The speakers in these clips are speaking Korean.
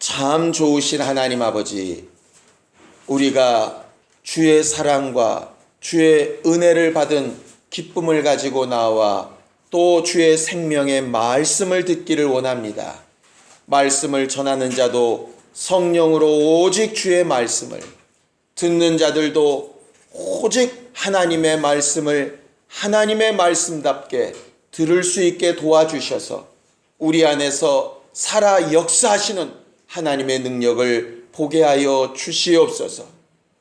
참 좋으신 하나님 아버지, 우리가 주의 사랑과 주의 은혜를 받은 기쁨을 가지고 나와 또 주의 생명의 말씀을 듣기를 원합니다. 말씀을 전하는 자도 성령으로 오직 주의 말씀을, 듣는 자들도 오직 하나님의 말씀을 하나님의 말씀답게 들을 수 있게 도와주셔서 우리 안에서 살아 역사하시는 하나님의 능력을 보게 하여 주시옵소서.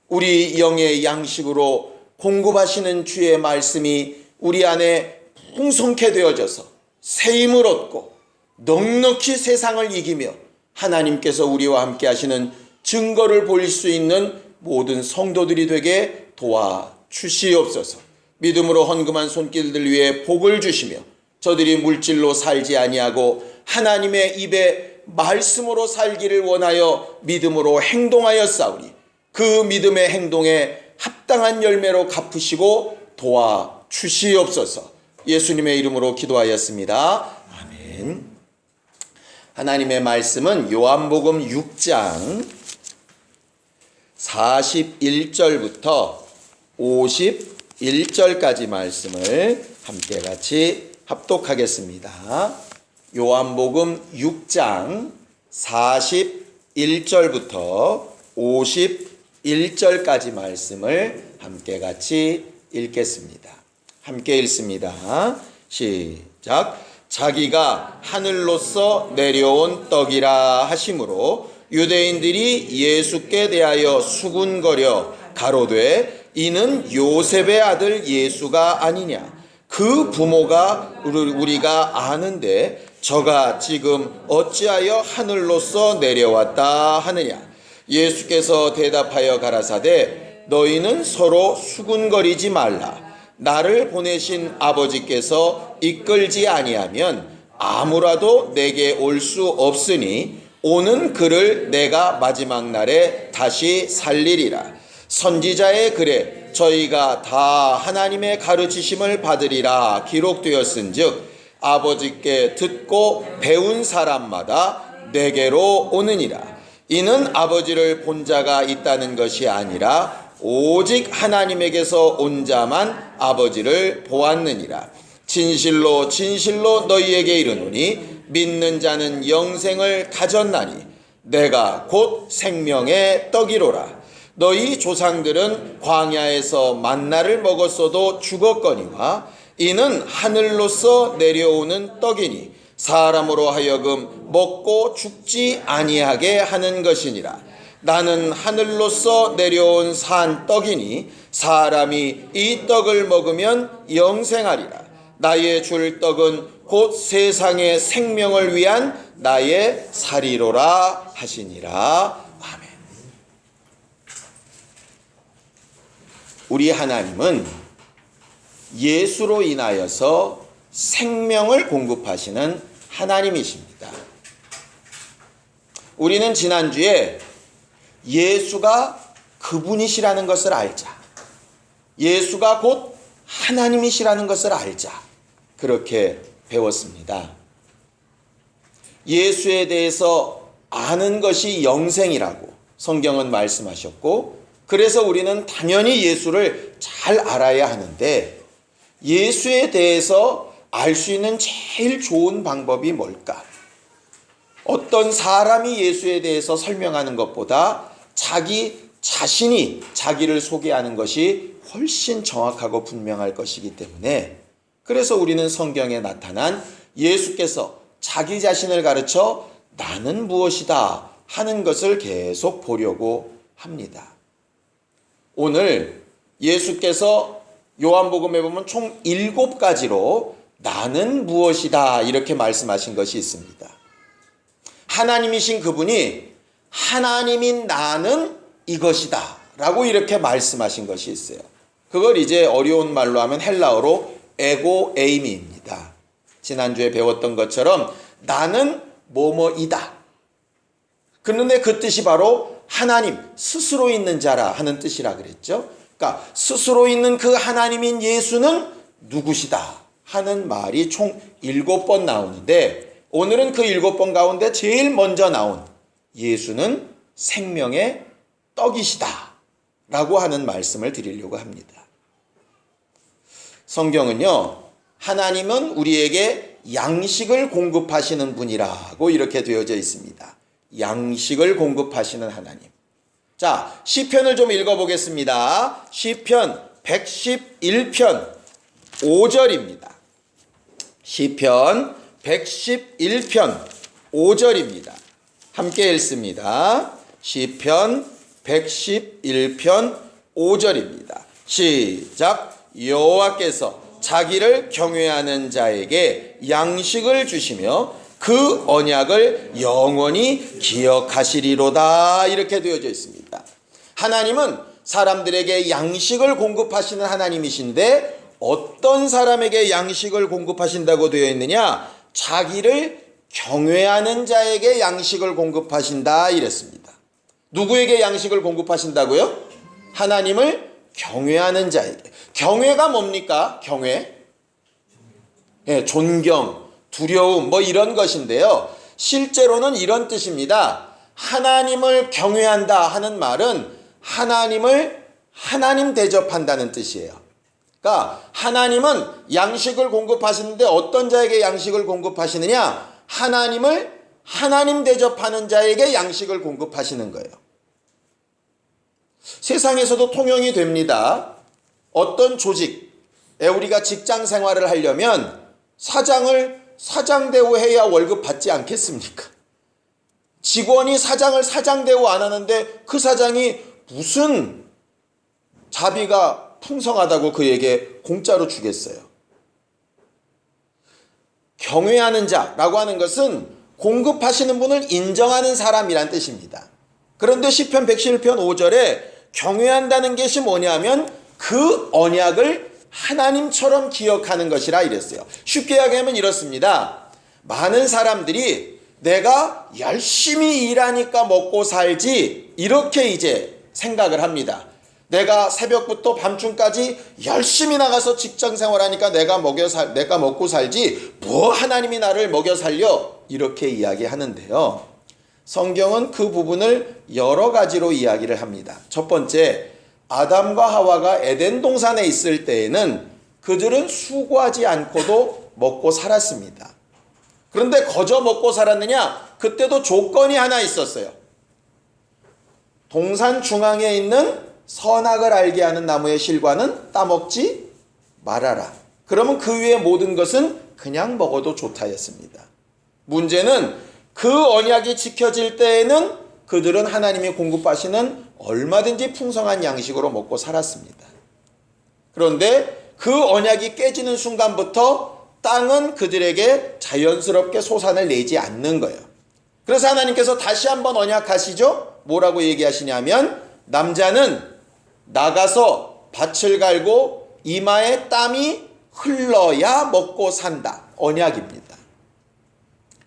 우리 영의 양식으로 공급하시는 주의 말씀이 우리 안에 풍성케 되어져서 새 힘을 얻고 넉넉히 세상을 이기며 하나님께서 우리와 함께 하시는 증거를 보일 수 있는 모든 성도들이 되게 도와주시옵소서. 믿음으로 헌금한 손길들 위에 복을 주시며 저들이 물질로 살지 아니하고 하나님의 입에 말씀으로 살기를 원하여 믿음으로 행동하여 싸우니 그 믿음의 행동에 합당한 열매로 갚으시고 도와주시옵소서. 예수님의 이름으로 기도하였습니다. 아멘. 하나님의 말씀은 요한복음 6장 41절부터 51절까지 말씀을 함께 같이 합독하겠습니다. 요한복음 6장 41절부터 51절까지 말씀을 함께 같이 읽겠습니다. 함께 읽습니다. 시작. 자기가 하늘로서 내려온 떡이라 하심으로 유대인들이 예수께 대하여 수군거려 가로되 이는 요셉의 아들 예수가 아니냐. 그 부모가 우리가 아는데 저가 지금 어찌하여 하늘로서 내려왔다 하느냐. 예수께서 대답하여 가라사대 너희는 서로 수군거리지 말라. 나를 보내신 아버지께서 이끌지 아니하면 아무라도 내게 올 수 없으니 오는 그를 내가 마지막 날에 다시 살리리라. 선지자의 글에 저희가 다 하나님의 가르치심을 받으리라 기록되었은즉 아버지께 듣고 배운 사람마다 내게로 오느니라. 이는 아버지를 본 자가 있다는 것이 아니라 오직 하나님에게서 온 자만 아버지를 보았느니라. 진실로 진실로 너희에게 이르노니 믿는 자는 영생을 가졌나니 내가 곧 생명의 떡이로라. 너희 조상들은 광야에서 만나를 먹었어도 죽었거니와 이는 하늘로서 내려오는 떡이니 사람으로 하여금 먹고 죽지 아니하게 하는 것이니라. 나는 하늘로서 내려온 산 떡이니 사람이 이 떡을 먹으면 영생하리라. 나의 줄 떡은 곧 세상의 생명을 위한 나의 살이로라 하시니라. 아멘. 우리 하나님은 예수로 인하여서 생명을 공급하시는 하나님이십니다. 우리는 지난주에 예수가 그분이시라는 것을 알자, 예수가 곧 하나님이시라는 것을 알자, 그렇게 배웠습니다. 예수에 대해서 아는 것이 영생이라고 성경은 말씀하셨고, 그래서 우리는 당연히 예수를 잘 알아야 하는데 예수에 대해서 알 수 있는 제일 좋은 방법이 뭘까? 어떤 사람이 예수에 대해서 설명하는 것보다 자기 자신이 자기를 소개하는 것이 훨씬 정확하고 분명할 것이기 때문에, 그래서 우리는 성경에 나타난 예수께서 자기 자신을 가르쳐 나는 무엇이다 하는 것을 계속 보려고 합니다. 오늘 예수께서 요한복음에 보면 총 7가지로 나는 무엇이다 이렇게 말씀하신 것이 있습니다. 하나님이신 그분이 하나님인 나는 이것이다 라고 이렇게 말씀하신 것이 있어요. 그걸 이제 어려운 말로 하면 헬라어로 에고 에이미입니다. 지난주에 배웠던 것처럼 나는 뭐뭐이다. 그런데 그 뜻이 바로 하나님 스스로 있는 자라 하는 뜻이라 그랬죠. 그러니까 스스로 있는 그 하나님인 예수는 누구시다 하는 말이 총 7번 나오는데, 오늘은 그 7번 가운데 제일 먼저 나온 예수는 생명의 떡이시다 라고 하는 말씀을 드리려고 합니다. 성경은요, 하나님은 우리에게 양식을 공급하시는 분이라고 이렇게 되어져 있습니다. 양식을 공급하시는 하나님. 자, 시편을 좀 읽어보겠습니다. 시편 111편 5절입니다. 시편 111편 5절입니다. 함께 읽습니다. 시편 111편 5절입니다. 시작. 여호와께서 자기를 경외하는 자에게 양식을 주시며 그 언약을 영원히 기억하시리로다. 이렇게 되어져 있습니다. 하나님은 사람들에게 양식을 공급하시는 하나님이신데 어떤 사람에게 양식을 공급하신다고 되어 있느냐? 자기를 경외하는 자에게 양식을 공급하신다 이랬습니다. 누구에게 양식을 공급하신다고요? 하나님을 경외하는 자에게. 경외가 뭡니까? 경외? 예, 존경, 두려움 뭐 이런 것인데요. 실제로는 이런 뜻입니다. 하나님을 경외한다 하는 말은 하나님을 하나님 대접한다는 뜻이에요. 그러니까 하나님은 양식을 공급하시는데 어떤 자에게 양식을 공급하시느냐? 하나님을 하나님 대접하는 자에게 양식을 공급하시는 거예요. 세상에서도 통용이 됩니다. 어떤 조직에 우리가 직장 생활을 하려면 사장을 사장 대우해야 월급 받지 않겠습니까? 직원이 사장을 사장 대우 안 하는데 그 사장이 무슨 자비가 풍성하다고 그에게 공짜로 주겠어요? 경외하는 자라고 하는 것은 공급하시는 분을 인정하는 사람이란 뜻입니다. 그런데 시편 111편 5절에 경외한다는 것이 뭐냐면 그 언약을 하나님처럼 기억하는 것이라 이랬어요. 쉽게 이야기하면 이렇습니다. 많은 사람들이 내가 열심히 일하니까 먹고 살지 이렇게 이제 생각을 합니다. 내가 새벽부터 밤중까지 열심히 나가서 직장 생활하니까 내가 먹고 살지 뭐 하나님이 나를 먹여 살려 이렇게 이야기하는데요. 성경은 그 부분을 여러 가지로 이야기를 합니다. 첫 번째, 아담과 하와가 에덴 동산에 있을 때에는 그들은 수고하지 않고도 먹고 살았습니다. 그런데 거저 먹고 살았느냐? 그때도 조건이 하나 있었어요. 동산 중앙에 있는 선악을 알게 하는 나무의 실과는 따먹지 말아라. 그러면 그 위의 모든 것은 그냥 먹어도 좋다였습니다. 문제는 그 언약이 지켜질 때에는 그들은 하나님이 공급하시는 얼마든지 풍성한 양식으로 먹고 살았습니다. 그런데 그 언약이 깨지는 순간부터 땅은 그들에게 자연스럽게 소산을 내지 않는 거예요. 그래서 하나님께서 다시 한번 언약하시죠? 뭐라고 얘기하시냐면 남자는 나가서 밭을 갈고 이마에 땀이 흘러야 먹고 산다. 언약입니다.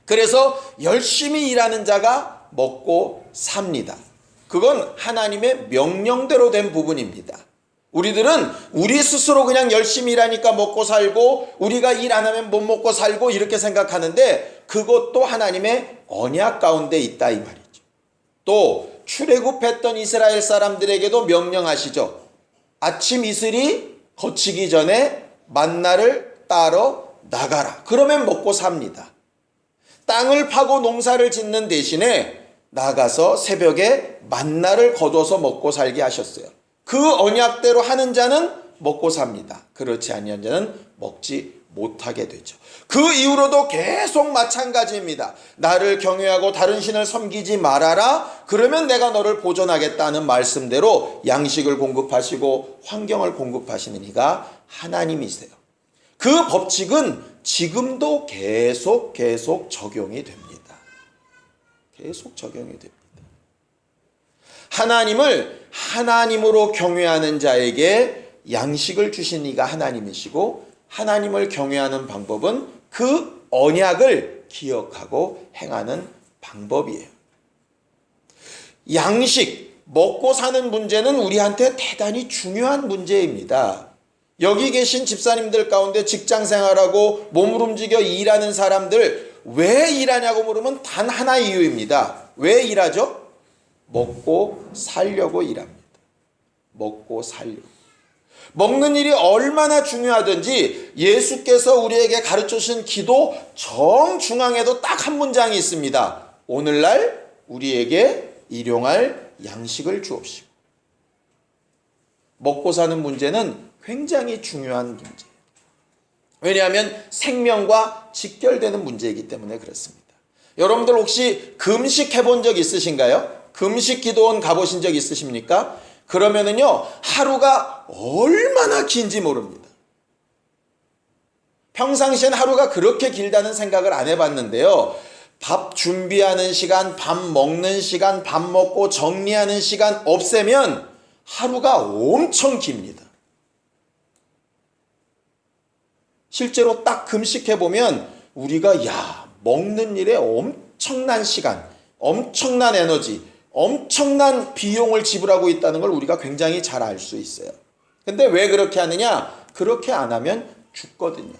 그래서 열심히 일하는 자가 먹고 삽니다. 그건 하나님의 명령대로 된 부분입니다. 우리들은 우리 스스로 그냥 열심히 일하니까 먹고 살고 우리가 일 안 하면 못 먹고 살고 이렇게 생각하는데 그것도 하나님의 언약 가운데 있다 이 말이죠. 또 출애굽했던 이스라엘 사람들에게도 명령하시죠. 아침 이슬이 거치기 전에 만나를 따러 나가라. 그러면 먹고 삽니다. 땅을 파고 농사를 짓는 대신에 나가서 새벽에 만나를 거둬서 먹고 살게 하셨어요. 그 언약대로 하는 자는 먹고 삽니다. 그렇지 아니한 자는 먹지 못하게 되죠. 그 이후로도 계속 마찬가지입니다. 나를 경외하고 다른 신을 섬기지 말아라. 그러면 내가 너를 보존하겠다는 말씀대로 양식을 공급하시고 환경을 공급하시는 이가 하나님이세요. 그 법칙은 지금도 계속 적용이 됩니다. 계속 적용이 됩니다. 하나님을 하나님으로 경외하는 자에게 양식을 주신 이가 하나님이시고 하나님을 경외하는 방법은 그 언약을 기억하고 행하는 방법이에요. 양식, 먹고 사는 문제는 우리한테 대단히 중요한 문제입니다. 여기 계신 집사님들 가운데 직장 생활하고 몸을 움직여 일하는 사람들 왜 일하냐고 물으면 단 하나의 이유입니다. 왜 일하죠? 먹고 살려고 일합니다. 먹고 살려고. 먹는 일이 얼마나 중요하든지 예수께서 우리에게 가르쳐 주신 기도 정중앙에도 딱 한 문장이 있습니다. 오늘날 우리에게 일용할 양식을 주옵시고. 먹고 사는 문제는 굉장히 중요한 문제예요. 왜냐하면 생명과 직결되는 문제이기 때문에 그렇습니다. 여러분들 혹시 금식 해본 적 있으신가요? 금식 기도원 가보신 적 있으십니까? 그러면은요, 하루가 얼마나 긴지 모릅니다. 평상시엔 하루가 그렇게 길다는 생각을 안 해봤는데요. 밥 준비하는 시간, 밥 먹는 시간, 밥 먹고 정리하는 시간 없애면 하루가 엄청 깁니다. 실제로 딱 금식해보면 우리가 먹는 일에 엄청난 시간, 엄청난 에너지, 엄청난 비용을 지불하고 있다는 걸 우리가 굉장히 잘 알 수 있어요. 근데 왜 그렇게 하느냐? 그렇게 안 하면 죽거든요.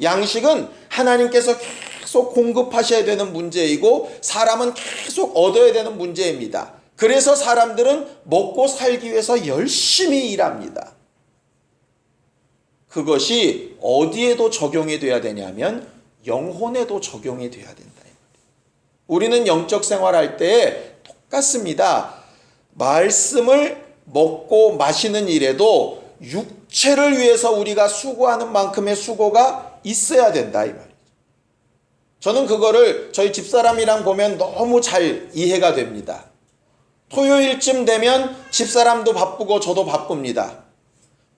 양식은 하나님께서 계속 공급하셔야 되는 문제이고 사람은 계속 얻어야 되는 문제입니다. 그래서 사람들은 먹고 살기 위해서 열심히 일합니다. 그것이 어디에도 적용이 돼야 되냐면 영혼에도 적용이 돼야 된다. 우리는 영적 생활할 때 똑같습니다. 말씀을 먹고 마시는 일에도 육체를 위해서 우리가 수고하는 만큼의 수고가 있어야 된다 이 말이죠. 저는 그거를 저희 집사람이랑 보면 너무 잘 이해가 됩니다. 토요일쯤 되면 집사람도 바쁘고 저도 바쁩니다.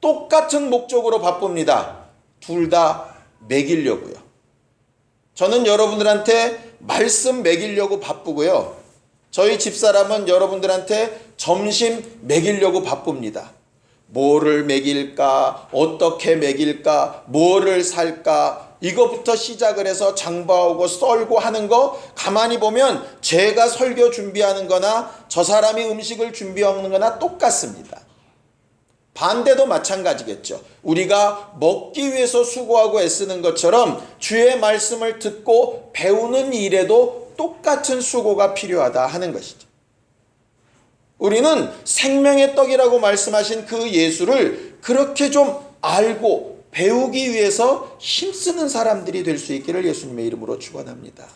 똑같은 목적으로 바쁩니다. 둘 다 먹이려고요. 저는 여러분들한테 말씀 먹이려고 바쁘고요. 저희 집사람은 여러분들한테 점심 먹이려고 바쁩니다. 뭐를 먹일까? 어떻게 먹일까? 뭐를 살까? 이거부터 시작을 해서 장봐오고 썰고 하는 거 가만히 보면 제가 설교 준비하는 거나 저 사람이 음식을 준비하는 거나 똑같습니다. 반대도 마찬가지겠죠. 우리가 먹기 위해서 수고하고 애쓰는 것처럼 주의 말씀을 듣고 배우는 일에도 똑같은 수고가 필요하다 하는 것이죠. 우리는 생명의 떡이라고 말씀하신 그 예수를 그렇게 좀 알고 배우기 위해서 힘쓰는 사람들이 될 수 있기를 예수님의 이름으로 축원합니다.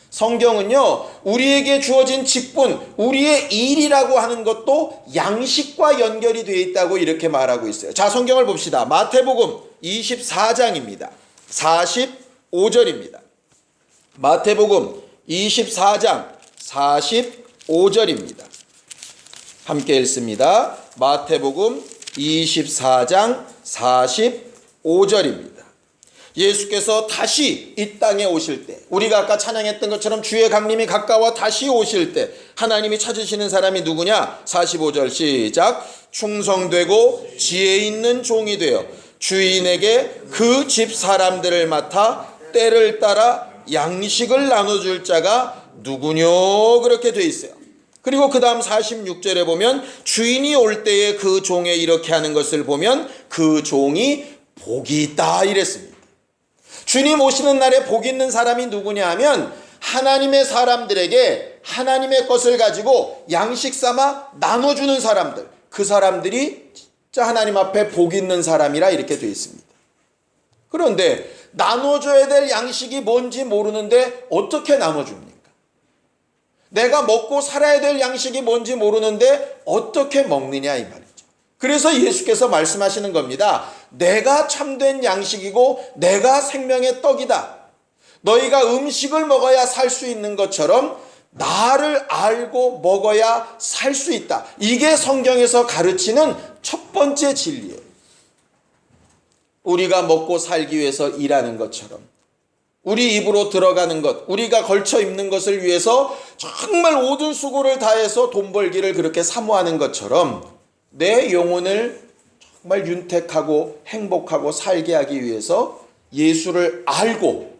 성경은요, 우리에게 주어진 직분, 우리의 일이라고 하는 것도 양식과 연결이 되어 있다고 이렇게 말하고 있어요. 자, 성경을 봅시다. 마태복음 24장입니다. 45절입니다. 마태복음 24장 45절입니다. 함께 읽습니다. 마태복음 24장 45절입니다. 예수께서 다시 이 땅에 오실 때, 우리가 아까 찬양했던 것처럼 주의 강림이 가까워 다시 오실 때 하나님이 찾으시는 사람이 누구냐? 45절 시작. 충성되고 지혜 있는 종이 되어 주인에게 그 집 사람들을 맡아 때를 따라 양식을 나눠줄 자가 누구뇨? 그렇게 돼 있어요. 그리고 그 다음 46절에 보면 주인이 올 때에 그 종에 이렇게 하는 것을 보면 그 종이 복이 있다 이랬습니다. 주님 오시는 날에 복 있는 사람이 누구냐 하면 하나님의 사람들에게 하나님의 것을 가지고 양식 삼아 나눠주는 사람들, 그 사람들이 진짜 하나님 앞에 복 있는 사람이라 이렇게 되어 있습니다. 그런데 나눠줘야 될 양식이 뭔지 모르는데 어떻게 나눠줍니까? 내가 먹고 살아야 될 양식이 뭔지 모르는데 어떻게 먹느냐 이 말이죠. 그래서 예수께서 말씀하시는 겁니다. 내가 참된 양식이고 내가 생명의 떡이다. 너희가 음식을 먹어야 살 수 있는 것처럼 나를 알고 먹어야 살 수 있다. 이게 성경에서 가르치는 첫 번째 진리예요. 우리가 먹고 살기 위해서 일하는 것처럼 우리 입으로 들어가는 것, 우리가 걸쳐 입는 것을 위해서 정말 모든 수고를 다해서 돈 벌기를 그렇게 사모하는 것처럼 내 영혼을 정말 윤택하고 행복하고 살게 하기 위해서 예수를 알고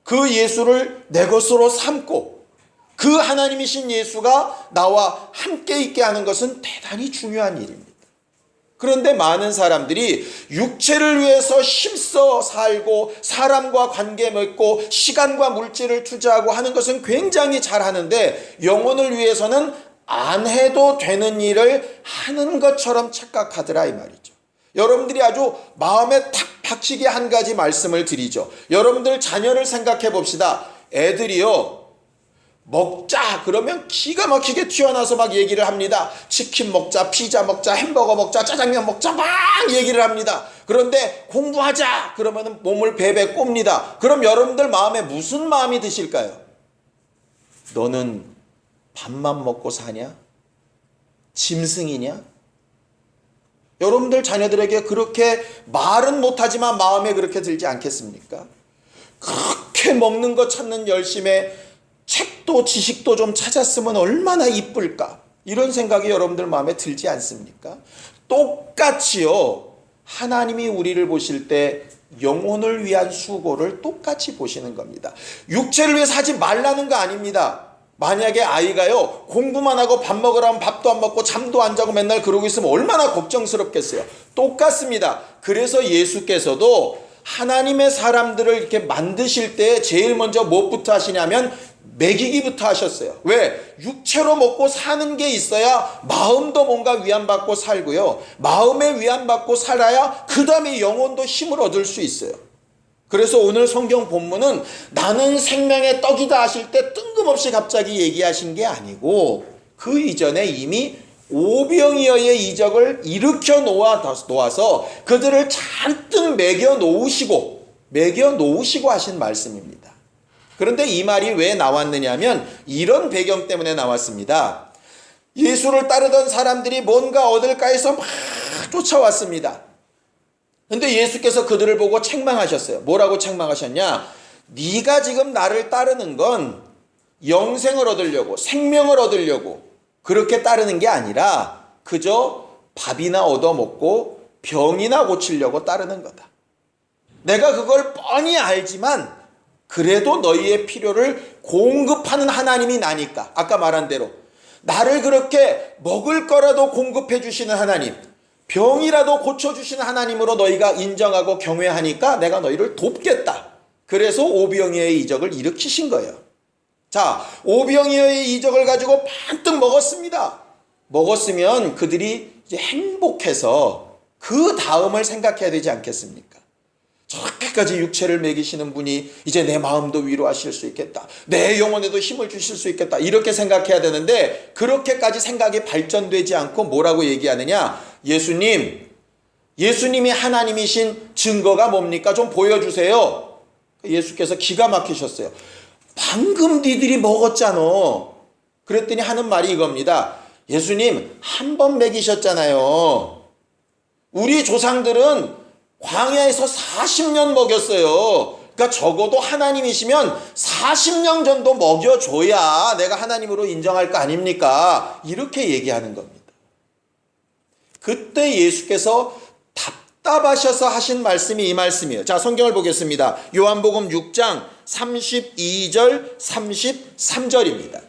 그 예수를 내 것으로 삼고 그 하나님이신 예수가 나와 함께 있게 하는 것은 대단히 중요한 일입니다. 그런데 많은 사람들이 육체를 위해서 힘써 살고 사람과 관계 맺고 시간과 물질을 투자하고 하는 것은 굉장히 잘하는데 영혼을 위해서는 안 해도 되는 일을 하는 것처럼 착각하더라 이 말이죠. 여러분들이 아주 마음에 탁 박히게 한 가지 말씀을 드리죠. 여러분들 자녀를 생각해 봅시다. 애들이요, 먹자 그러면 기가 막히게 튀어나와서 막 얘기를 합니다. 치킨 먹자, 피자 먹자, 햄버거 먹자, 짜장면 먹자 막 얘기를 합니다. 그런데 공부하자 그러면 몸을 베베 꼽니다. 그럼 여러분들 마음에 무슨 마음이 드실까요? 너는 밥만 먹고 사냐? 짐승이냐? 여러분들 자녀들에게 그렇게 말은 못하지만 마음에 그렇게 들지 않겠습니까? 그렇게 먹는 거 찾는 열심에 책도 지식도 좀 찾았으면 얼마나 이쁠까? 이런 생각이 여러분들 마음에 들지 않습니까? 똑같이요. 하나님이 우리를 보실 때 영혼을 위한 수고를 똑같이 보시는 겁니다. 육체를 위해서 하지 말라는 거 아닙니다. 만약에 아이가요 공부만 하고 밥 먹으라면 밥도 안 먹고 잠도 안 자고 맨날 그러고 있으면 얼마나 걱정스럽겠어요. 똑같습니다. 그래서 예수께서도 하나님의 사람들을 이렇게 만드실 때 제일 먼저 무엇부터 하시냐면 먹이기부터 하셨어요. 왜? 육체로 먹고 사는 게 있어야 마음도 뭔가 위안받고 살고요. 마음에 위안받고 살아야 그 다음에 영혼도 힘을 얻을 수 있어요. 그래서 오늘 성경 본문은 나는 생명의 떡이다 하실 때 뜬금없이 갑자기 얘기하신 게 아니고 그 이전에 이미 오병이어의 이적을 일으켜 놓아서 그들을 잔뜩 먹여 놓으시고 하신 말씀입니다. 그런데 이 말이 왜 나왔느냐면 이런 배경 때문에 나왔습니다. 예수를 따르던 사람들이 뭔가 얻을까 해서 막 쫓아왔습니다. 근데 예수께서 그들을 보고 책망하셨어요. 뭐라고 책망하셨냐? 네가 지금 나를 따르는 건 영생을 얻으려고, 생명을 얻으려고 그렇게 따르는 게 아니라 그저 밥이나 얻어먹고 병이나 고치려고 따르는 거다. 내가 그걸 뻔히 알지만 그래도 너희의 필요를 공급하는 하나님이 나니까, 아까 말한 대로 나를 그렇게 먹을 거라도 공급해 주시는 하나님, 병이라도 고쳐주시는 하나님으로 너희가 인정하고 경외하니까 내가 너희를 돕겠다. 그래서 오병이어의 이적을 일으키신 거예요. 자, 오병이어의 이적을 가지고 반뜩 먹었습니다. 먹었으면 그들이 이제 행복해서 그 다음을 생각해야 되지 않겠습니까? 저렇게까지 육체를 먹이시는 분이 이제 내 마음도 위로하실 수 있겠다. 내 영혼에도 힘을 주실 수 있겠다. 이렇게 생각해야 되는데 그렇게까지 생각이 발전되지 않고 뭐라고 얘기하느냐? 예수님이 하나님이신 증거가 뭡니까? 좀 보여주세요. 예수께서 기가 막히셨어요. 방금 니들이 먹었잖아. 그랬더니 하는 말이 이겁니다. 예수님 한 번 먹이셨잖아요. 우리 조상들은 광야에서 40년 먹였어요. 그러니까 적어도 하나님이시면 40년 정도 먹여줘야 내가 하나님으로 인정할 거 아닙니까? 이렇게 얘기하는 겁니다. 그때 예수께서 답답하셔서 하신 말씀이 이 말씀이에요. 자, 성경을 보겠습니다. 요한복음 6장 32절 33절입니다.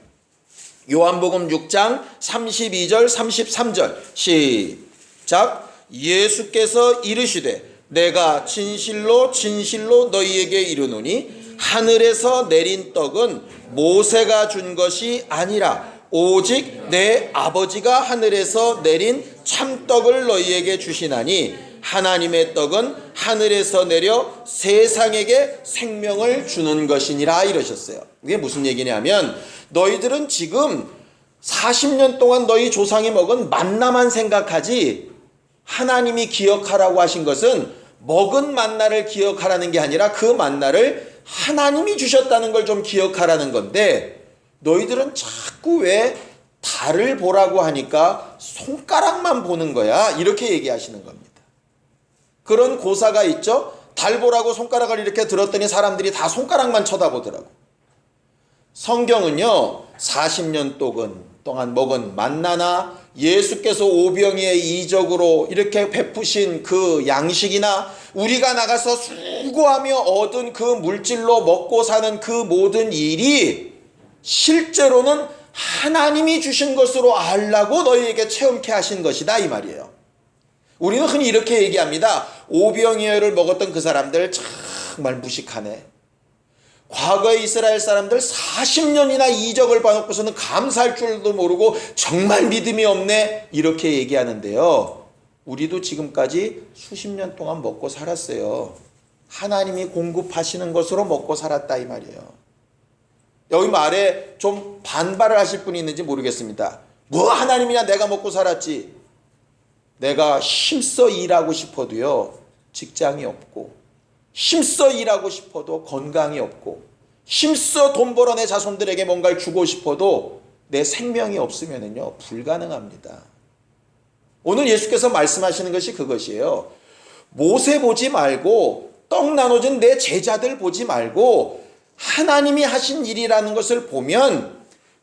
요한복음 6장 32절 33절 시작. 예수께서 이르시되 내가 진실로 진실로 너희에게 이르노니 하늘에서 내린 떡은 모세가 준 것이 아니라 오직 내 아버지가 하늘에서 내린 참떡을 너희에게 주시나니 하나님의 떡은 하늘에서 내려 세상에게 생명을 주는 것이니라 이러셨어요. 이게 무슨 얘기냐면 너희들은 지금 40년 동안 너희 조상이 먹은 만나만 생각하지 하나님이 기억하라고 하신 것은 먹은 만나를 기억하라는 게 아니라 그 만나를 하나님이 주셨다는 걸 좀 기억하라는 건데 너희들은 자꾸 왜 달을 보라고 하니까 손가락만 보는 거야 이렇게 얘기하시는 겁니다. 그런 고사가 있죠. 달 보라고 손가락을 이렇게 들었더니 사람들이 다 손가락만 쳐다보더라고. 성경은요 40년 동안 먹은 만나나 예수께서 오병이의 이적으로 이렇게 베푸신 그 양식이나 우리가 나가서 수고하며 얻은 그 물질로 먹고 사는 그 모든 일이 실제로는 하나님이 주신 것으로 알라고 너희에게 체험케 하신 것이다 이 말이에요. 우리는 흔히 이렇게 얘기합니다. 오병이어를 먹었던 그 사람들 정말 무식하네. 과거에 이스라엘 사람들 40년이나 이적을 봐놓고서는 감사할 줄도 모르고 정말 믿음이 없네. 이렇게 얘기하는데요. 우리도 지금까지 수십 년 동안 먹고 살았어요. 하나님이 공급하시는 것으로 먹고 살았다 이 말이에요. 여기 말에 좀 반발을 하실 분이 있는지 모르겠습니다. 뭐 하나님이냐, 내가 먹고 살았지. 내가 힘써 일하고 싶어도요, 직장이 없고, 힘써 일하고 싶어도 건강이 없고, 힘써 돈 벌어 내 자손들에게 뭔가를 주고 싶어도 내 생명이 없으면은요, 불가능합니다. 오늘 예수께서 말씀하시는 것이 그것이에요. 모세 보지 말고, 떡 나눠준 내 제자들 보지 말고, 하나님이 하신 일이라는 것을 보면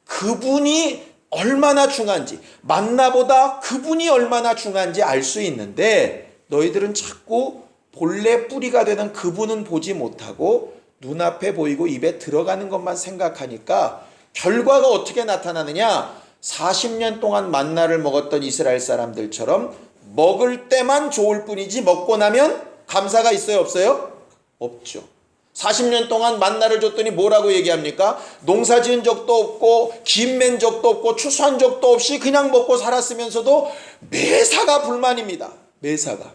그분이 얼마나 중요한지, 만나보다 그분이 얼마나 중요한지 알 수 있는데, 너희들은 자꾸 본래 뿌리가 되는 그분은 보지 못하고 눈앞에 보이고 입에 들어가는 것만 생각하니까 결과가 어떻게 나타나느냐? 40년 동안 만나를 먹었던 이스라엘 사람들처럼 먹을 때만 좋을 뿐이지 먹고 나면 감사가 있어요, 없어요? 없죠. 40년 동안 만나를 줬더니 뭐라고 얘기합니까? 농사 지은 적도 없고 김 맨 적도 없고 추수한 적도 없이 그냥 먹고 살았으면서도 매사가 불만입니다. 매사가.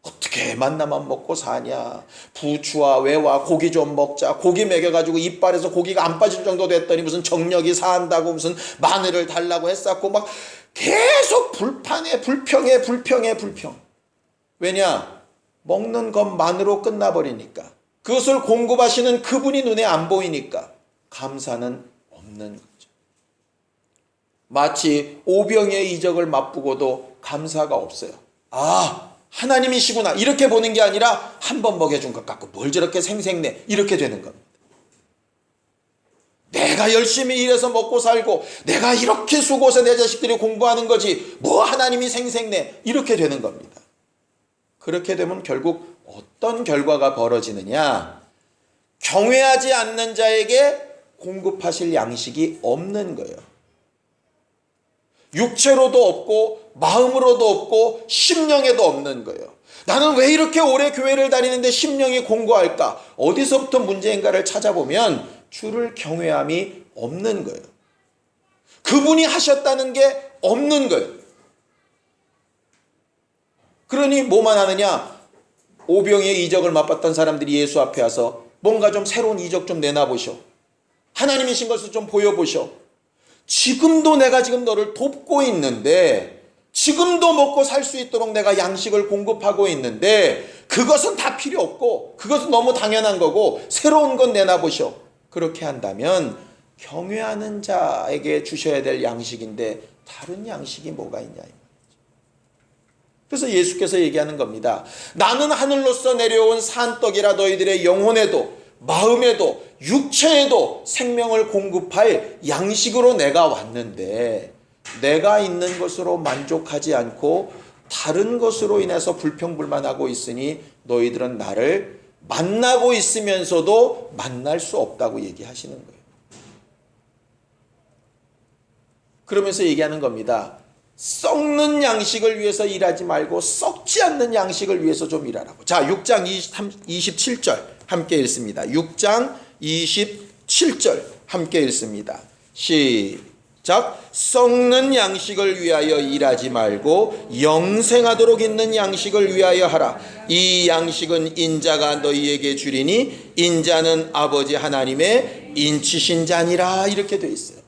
어떻게 만나만 먹고 사냐? 부추와 외와 고기 좀 먹자. 고기 먹여가지고 이빨에서 고기가 안 빠질 정도 됐더니 무슨 정력이 사한다고 무슨 마늘을 달라고 했었고 막 계속 불평. 왜냐? 먹는 것만으로 끝나버리니까. 그것을 공급하시는 그분이 눈에 안 보이니까 감사는 없는 거죠. 마치 오병이의 이적을 맛보고도 감사가 없어요. 아, 하나님이시구나 이렇게 보는 게 아니라 한 번 먹여준 것 같고 뭘 저렇게 생색내 이렇게 되는 겁니다. 내가 열심히 일해서 먹고 살고 내가 이렇게 수고해서 내 자식들이 공부하는 거지 뭐 하나님이 생색내 이렇게 되는 겁니다. 그렇게 되면 결국 어떤 결과가 벌어지느냐? 경외하지 않는 자에게 공급하실 양식이 없는 거예요. 육체로도 없고 마음으로도 없고 심령에도 없는 거예요. 나는 왜 이렇게 오래 교회를 다니는데 심령이 공고할까? 어디서부터 문제인가를 찾아보면 주를 경외함이 없는 거예요. 그분이 하셨다는 게 없는 거예요. 그러니 뭐만 하느냐? 오병이의 이적을 맛봤던 사람들이 예수 앞에 와서 뭔가 좀 새로운 이적 좀 내놔보셔. 하나님이신 것을 좀 보여보셔. 지금도 내가 지금 너를 돕고 있는데 지금도 먹고 살 수 있도록 내가 양식을 공급하고 있는데 그것은 다 필요 없고 그것은 너무 당연한 거고 새로운 건 내놔보셔. 그렇게 한다면 경외하는 자에게 주셔야 될 양식인데 다른 양식이 뭐가 있냐. 그래서 예수께서 얘기하는 겁니다. 나는 하늘로서 내려온 산떡이라 너희들의 영혼에도 마음에도 육체에도 생명을 공급할 양식으로 내가 왔는데 내가 있는 것으로 만족하지 않고 다른 것으로 인해서 불평불만하고 있으니 너희들은 나를 만나고 있으면서도 만날 수 없다고 얘기하시는 거예요. 그러면서 얘기하는 겁니다. 썩는 양식을 위해서 일하지 말고 썩지 않는 양식을 위해서 좀 일하라고. 자, 6장 27절 함께 읽습니다. 6장 27절 함께 읽습니다. 시작. 썩는 양식을 위하여 일하지 말고 영생하도록 있는 양식을 위하여 하라. 이 양식은 인자가 너희에게 주리니 인자는 아버지 하나님의 인치신 자니라. 이렇게 되어 있어요.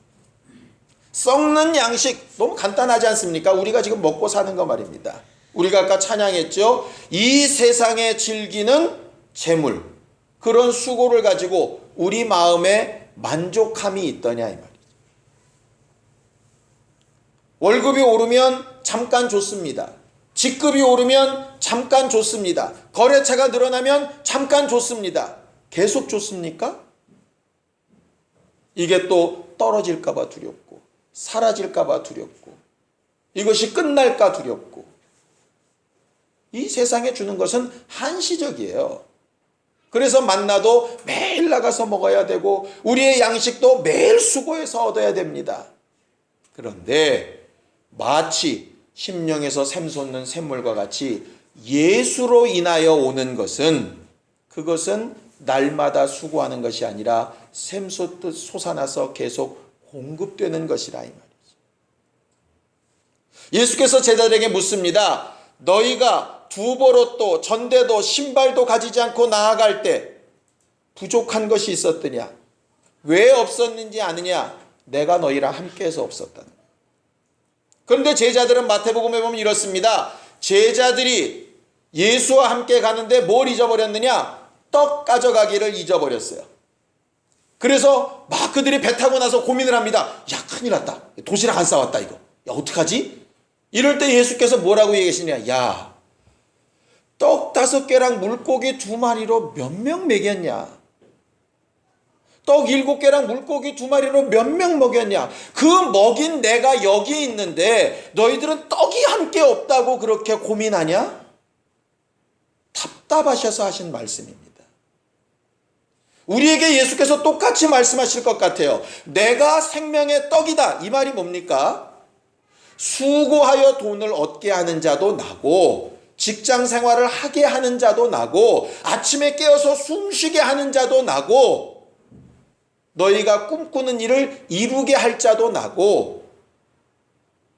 썩는 양식 너무 간단하지 않습니까? 우리가 지금 먹고 사는 거 말입니다. 우리가 아까 찬양했죠. 이 세상에 즐기는 재물, 그런 수고를 가지고 우리 마음에 만족함이 있더냐 이 말이죠. 월급이 오르면 잠깐 좋습니다. 직급이 오르면 잠깐 좋습니다. 거래처가 늘어나면 잠깐 좋습니다. 계속 좋습니까? 이게 또 떨어질까 봐 두렵고 사라질까 봐 두렵고 이것이 끝날까 두렵고 이 세상에 주는 것은 한시적이에요. 그래서 만나도 매일 나가서 먹어야 되고 우리의 양식도 매일 수고해서 얻어야 됩니다. 그런데 마치 심령에서 샘솟는 샘물과 같이 예수로 인하여 오는 것은, 그것은 날마다 수고하는 것이 아니라 샘솟듯 솟아나서 계속 공급되는 것이라 이 말이죠. 예수께서 제자들에게 묻습니다. 너희가 두보롯도 전대도 신발도 가지지 않고 나아갈 때 부족한 것이 있었더냐? 왜 없었는지 아느냐? 내가 너희랑 함께해서 없었다는 거예요. 그런데 제자들은 마태복음에 보면 이렇습니다. 제자들이 예수와 함께 가는데 뭘 잊어버렸느냐? 떡 가져가기를 잊어버렸어요. 그래서 막 그들이 배 타고 나서 고민을 합니다. 야, 큰일 났다. 도시락 안 싸왔다 이거. 야, 어떡하지? 이럴 때 예수께서 뭐라고 얘기하시냐? 야, 떡 5개랑 물고기 2마리로 몇 명 먹였냐? 떡 7개랑 물고기 2마리로 몇 명 먹였냐? 그 먹인 내가 여기 있는데 너희들은 떡이 함께 없다고 그렇게 고민하냐? 답답하셔서 하신 말씀입니다. 우리에게 예수께서 똑같이 말씀하실 것 같아요. 내가 생명의 떡이다. 이 말이 뭡니까? 수고하여 돈을 얻게 하는 자도 나고, 직장 생활을 하게 하는 자도 나고, 아침에 깨어서 숨쉬게 하는 자도 나고, 너희가 꿈꾸는 일을 이루게 할 자도 나고,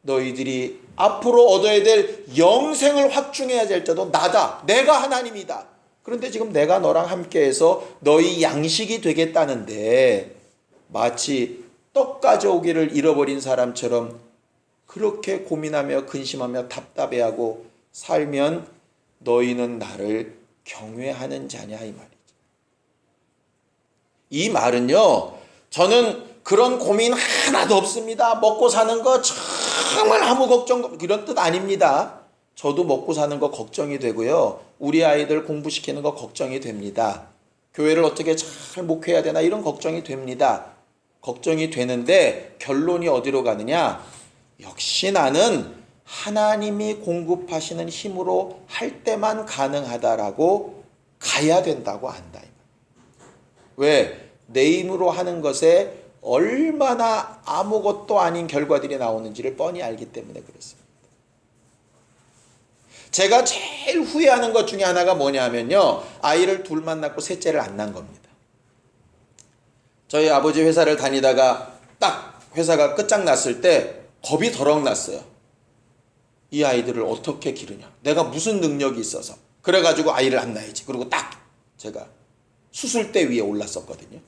너희들이 앞으로 얻어야 될 영생을 확증해야 될 자도 나다. 내가 하나님이다. 그런데 지금 내가 너랑 함께해서 너희 양식이 되겠다는데 마치 떡 가져오기를 잃어버린 사람처럼 그렇게 고민하며 근심하며 답답해하고 살면 너희는 나를 경외하는 자냐 이 말이죠. 이 말은요, 저는 그런 고민 하나도 없습니다. 먹고 사는 거 정말 아무 걱정, 이런 뜻 아닙니다. 저도 먹고 사는 거 걱정이 되고요. 우리 아이들 공부시키는 거 걱정이 됩니다. 교회를 어떻게 잘 목회해야 되나 이런 걱정이 됩니다. 걱정이 되는데 결론이 어디로 가느냐? 역시 나는 하나님이 공급하시는 힘으로 할 때만 가능하다라고 가야 된다고 안다. 왜? 내 힘으로 하는 것에 얼마나 아무것도 아닌 결과들이 나오는지를 뻔히 알기 때문에 그렇습니다. 제가 제일 후회하는 것 중에 하나가 뭐냐면요, 아이를 둘만 낳고 셋째를 안 낳은 겁니다. 저희 아버지 회사를 다니다가 딱 회사가 끝장났을 때 겁이 덜컥 났어요. 이 아이들을 어떻게 기르냐, 내가 무슨 능력이 있어서. 그래가지고 아이를 안 낳아야지. 그리고 딱 제가 수술대 위에 올랐었거든요.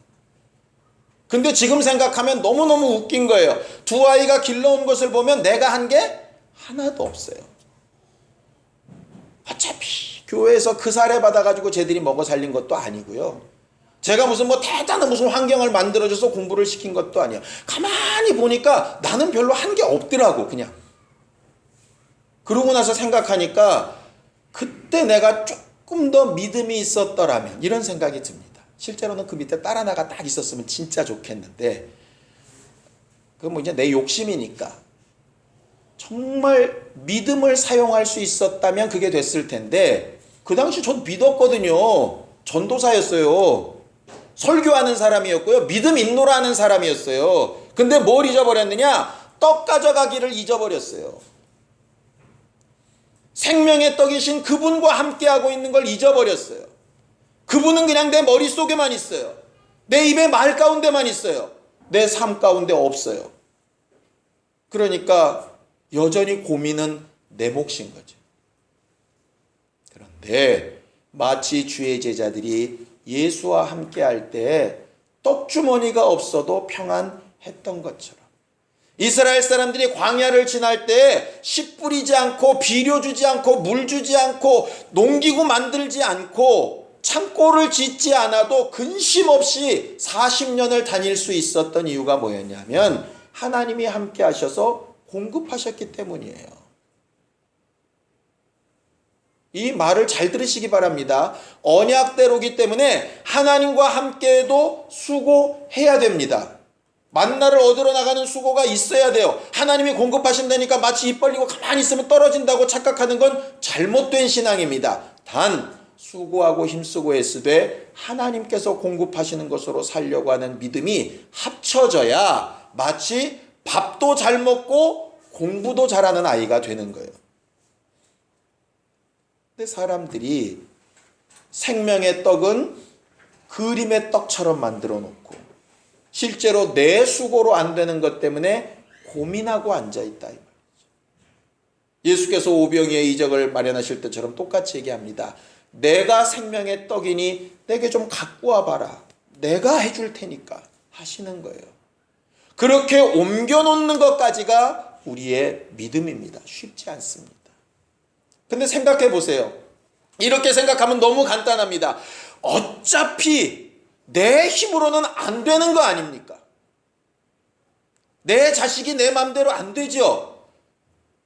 근데 지금 생각하면 너무너무 웃긴 거예요. 두 아이가 길러온 것을 보면 내가 한 게 하나도 없어요. 어차피 교회에서 그 사례 받아가지고 쟤들이 먹어 살린 것도 아니고요. 제가 무슨 대단한 무슨 환경을 만들어줘서 공부를 시킨 것도 아니에요. 가만히 보니까 나는 별로 한 게 없더라고 그냥. 그러고 나서 생각하니까 그때 내가 조금 더 믿음이 있었더라면 이런 생각이 듭니다. 실제로는 그 밑에 딸 하나가 딱 있었으면 진짜 좋겠는데, 그건 이제 내 욕심이니까. 정말 믿음을 사용할 수 있었다면 그게 됐을 텐데, 그 당시 전 믿었거든요. 전도사였어요. 설교하는 사람이었고요. 믿음 인도라는 사람이었어요. 근데 뭘 잊어버렸느냐? 떡 가져가기를 잊어버렸어요. 생명의 떡이신 그분과 함께하고 있는 걸 잊어버렸어요. 그분은 그냥 내 머릿속에만 있어요. 내 입의 말 가운데만 있어요. 내 삶 가운데 없어요. 그러니까 여전히 고민은 내 몫인 거죠. 그런데 마치 주의 제자들이 예수와 함께할 때 떡주머니가 없어도 평안했던 것처럼, 이스라엘 사람들이 광야를 지날 때 씨 뿌리지 않고 비료 주지 않고 물 주지 않고 농기구 만들지 않고 창고를 짓지 않아도 근심 없이 40년을 다닐 수 있었던 이유가 뭐였냐면 하나님이 함께 하셔서 공급하셨기 때문이에요. 이 말을 잘 들으시기 바랍니다. 언약대로기 때문에 하나님과 함께해도 수고해야 됩니다. 만나를 얻으러 나가는 수고가 있어야 돼요. 하나님이 공급하신다니까 마치 입 벌리고 가만히 있으면 떨어진다고 착각하는 건 잘못된 신앙입니다. 단 수고하고 힘쓰고 애쓰되 하나님께서 공급하시는 것으로 살려고 하는 믿음이 합쳐져야 마치 밥도 잘 먹고 공부도 잘하는 아이가 되는 거예요. 근데 사람들이 생명의 떡은 그림의 떡처럼 만들어 놓고 실제로 내 수고로 안 되는 것 때문에 고민하고 앉아있다. 예수께서 오병이의 이적을 마련하실 때처럼 똑같이 얘기합니다. 내가 생명의 떡이니 내게 좀 갖고 와봐라. 내가 해줄 테니까 하시는 거예요. 그렇게 옮겨놓는 것까지가 우리의 믿음입니다. 쉽지 않습니다. 근데 생각해 보세요. 이렇게 생각하면 너무 간단합니다. 어차피 내 힘으로는 안 되는 거 아닙니까? 내 자식이 내 맘대로 안 되죠.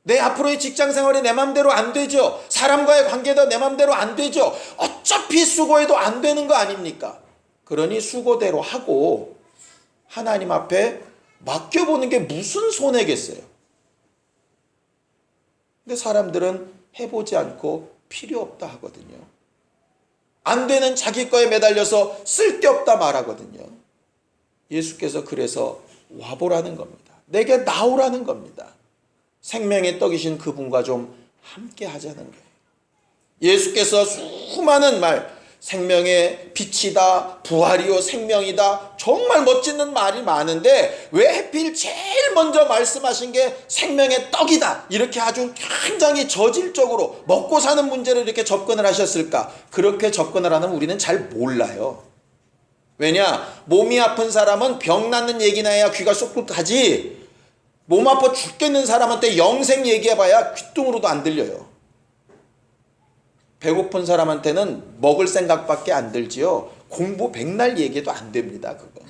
내 앞으로의 직장 생활이 내 맘대로 안 되죠. 사람과의 관계도 내 맘대로 안 되죠. 어차피 수고해도 안 되는 거 아닙니까? 그러니 수고대로 하고 하나님 앞에 맡겨보는 게 무슨 손해겠어요. 근데 사람들은 해보지 않고 필요 없다 하거든요. 안 되는 자기 거에 매달려서 쓸데없다 말하거든요. 예수께서 그래서 와보라는 겁니다. 내게 나오라는 겁니다. 생명의 떡이신 그분과 좀 함께 하자는 거예요. 예수께서 수많은 말, 생명의 빛이다, 부활이요 생명이다, 정말 멋진 말이 많은데 왜 하필 제일 먼저 말씀하신 게 생명의 떡이다, 이렇게 아주 굉장히 저질적으로 먹고 사는 문제를 이렇게 접근을 하셨을까? 그렇게 접근을 하는 우리는 잘 몰라요. 왜냐? 몸이 아픈 사람은 병 낫는 얘기나 해야 귀가 쏙쏙 가지, 몸 아파 죽겠는 사람한테 영생 얘기해봐야 귓등으로도 안 들려요. 배고픈 사람한테는 먹을 생각밖에 안 들지요. 공부 백날 얘기해도 안 됩니다. 그거.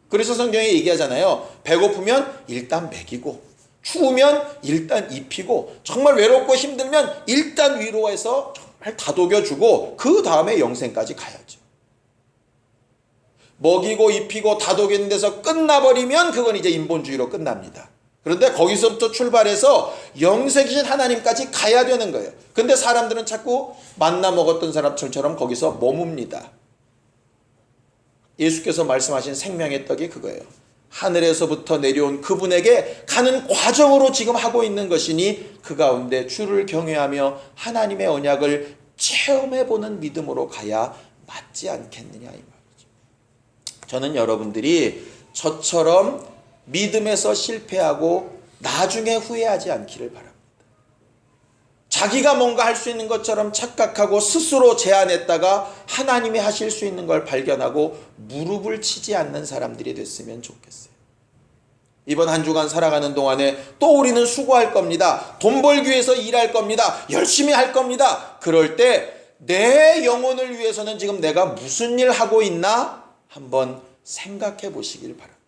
그래서 성경에 얘기하잖아요. 배고프면 일단 먹이고, 추우면 일단 입히고, 정말 외롭고 힘들면 일단 위로해서 정말 다독여주고 그 다음에 영생까지 가야죠. 먹이고 입히고 다독이는 데서 끝나버리면 그건 이제 인본주의로 끝납니다. 그런데 거기서부터 출발해서 영생이신 하나님까지 가야 되는 거예요. 근데 사람들은 자꾸 만나 먹었던 사람처럼 거기서 머뭅니다. 예수께서 말씀하신 생명의 떡이 그거예요. 하늘에서부터 내려온 그분에게 가는 과정으로 지금 하고 있는 것이니 그 가운데 주를 경외하며 하나님의 언약을 체험해보는 믿음으로 가야 맞지 않겠느냐 이 말이죠. 저는 여러분들이 저처럼 믿음에서 실패하고 나중에 후회하지 않기를 바랍니다. 자기가 뭔가 할 수 있는 것처럼 착각하고 스스로 제안했다가 하나님이 하실 수 있는 걸 발견하고 무릎을 치지 않는 사람들이 됐으면 좋겠어요. 이번 한 주간 살아가는 동안에 또 우리는 수고할 겁니다. 돈 벌기 위해서 일할 겁니다. 열심히 할 겁니다. 그럴 때 내 영혼을 위해서는 지금 내가 무슨 일 하고 있나 한번 생각해 보시길 바랍니다.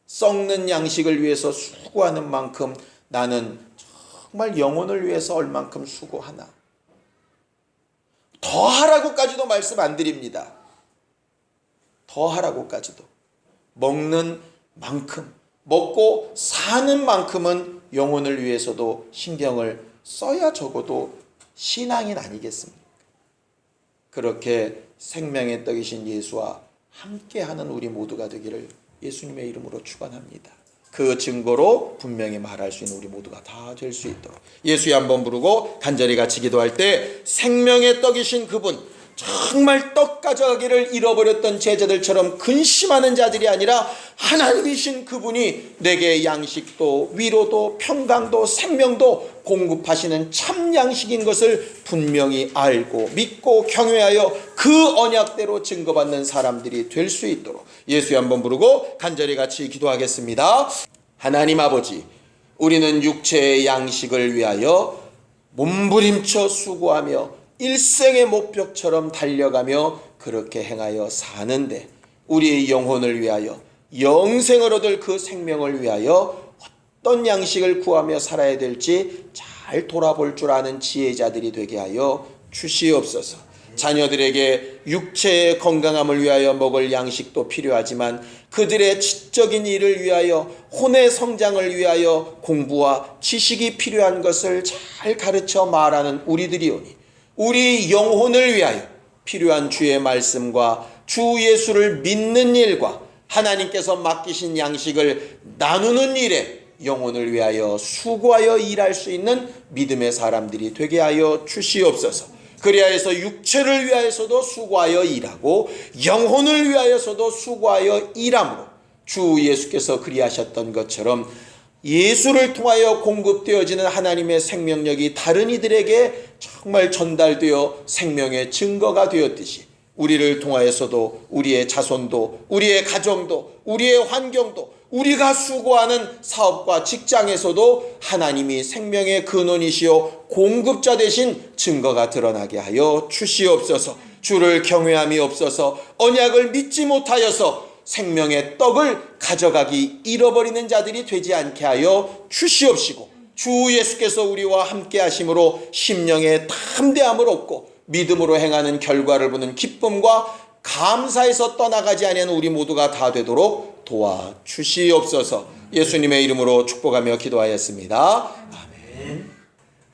썩는 양식을 위해서 수고하는 만큼 나는 정말 영혼을 위해서 얼만큼 수고하나. 더 하라고까지도 말씀 안 드립니다. 더 하라고까지도. 먹는 만큼, 먹고 사는 만큼은 영혼을 위해서도 신경을 써야 적어도 신앙인 아니겠습니까? 그렇게 생명의 떡이신 예수와 함께하는 우리 모두가 되기를 예수님의 이름으로 축원합니다. 그 증거로 분명히 말할 수 있는 우리 모두가 다 될 수 있도록 예수의 한번 부르고 간절히 같이 기도할 때 생명의 떡이신 그분, 정말 떡 가져가기를 잃어버렸던 제자들처럼 근심하는 자들이 아니라 하나님이신 그분이 내게 양식도 위로도 평강도 생명도 공급하시는 참 양식인 것을 분명히 알고 믿고 경외하여 그 언약대로 증거받는 사람들이 될 수 있도록 예수의 한번 부르고 간절히 같이 기도하겠습니다. 하나님 아버지, 우리는 육체의 양식을 위하여 몸부림쳐 수고하며 일생의 목표처럼 달려가며 그렇게 행하여 사는데 우리의 영혼을 위하여 영생을 얻을 그 생명을 위하여 어떤 양식을 구하며 살아야 될지 잘 돌아볼 줄 아는 지혜자들이 되게 하여 주시옵소서. 자녀들에게 육체의 건강함을 위하여 먹을 양식도 필요하지만 그들의 지적인 일을 위하여 혼의 성장을 위하여 공부와 지식이 필요한 것을 잘 가르쳐 말하는 우리들이오니 우리 영혼을 위하여 필요한 주의 말씀과 주 예수를 믿는 일과 하나님께서 맡기신 양식을 나누는 일에 영혼을 위하여 수고하여 일할 수 있는 믿음의 사람들이 되게 하여 주시옵소서. 그리하여서 육체를 위하여서도 수고하여 일하고 영혼을 위하여서도 수고하여 일함으로 주 예수께서 그리하셨던 것처럼 예수를 통하여 공급되어지는 하나님의 생명력이 다른 이들에게 정말 전달되어 생명의 증거가 되었듯이 우리를 통하여서도 우리의 자손도 우리의 가정도 우리의 환경도 우리가 수고하는 사업과 직장에서도 하나님이 생명의 근원이시요 공급자 되신 증거가 드러나게 하여 주시옵소서. 주를 경외함이 없어서 언약을 믿지 못하여서 생명의 떡을 가져가기 잃어버리는 자들이 되지 않게 하여 주시옵시고 주 예수께서 우리와 함께 하심으로 심령의 담대함을 얻고 믿음으로 행하는 결과를 보는 기쁨과 감사에서 떠나가지 아니하는 우리 모두가 다 되도록 도와주시옵소서. 예수님의 이름으로 축복하며 기도하였습니다. 아멘.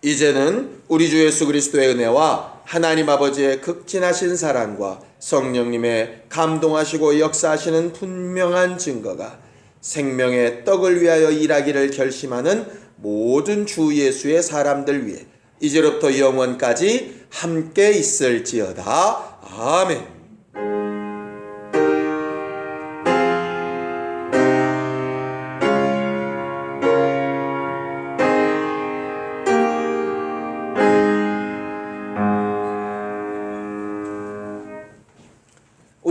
이제는 우리 주 예수 그리스도의 은혜와 하나님 아버지의 극진하신 사랑과 성령님의 감동하시고 역사하시는 분명한 증거가 생명의 떡을 위하여 일하기를 결심하는 모든 주 예수의 사람들 위해 이제로부터 영원까지 함께 있을지어다. 아멘.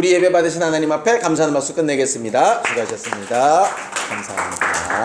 우리 예배 받으신 하나님 앞에 감사하는 박수 끝내겠습니다. 수고하셨습니다. 감사합니다.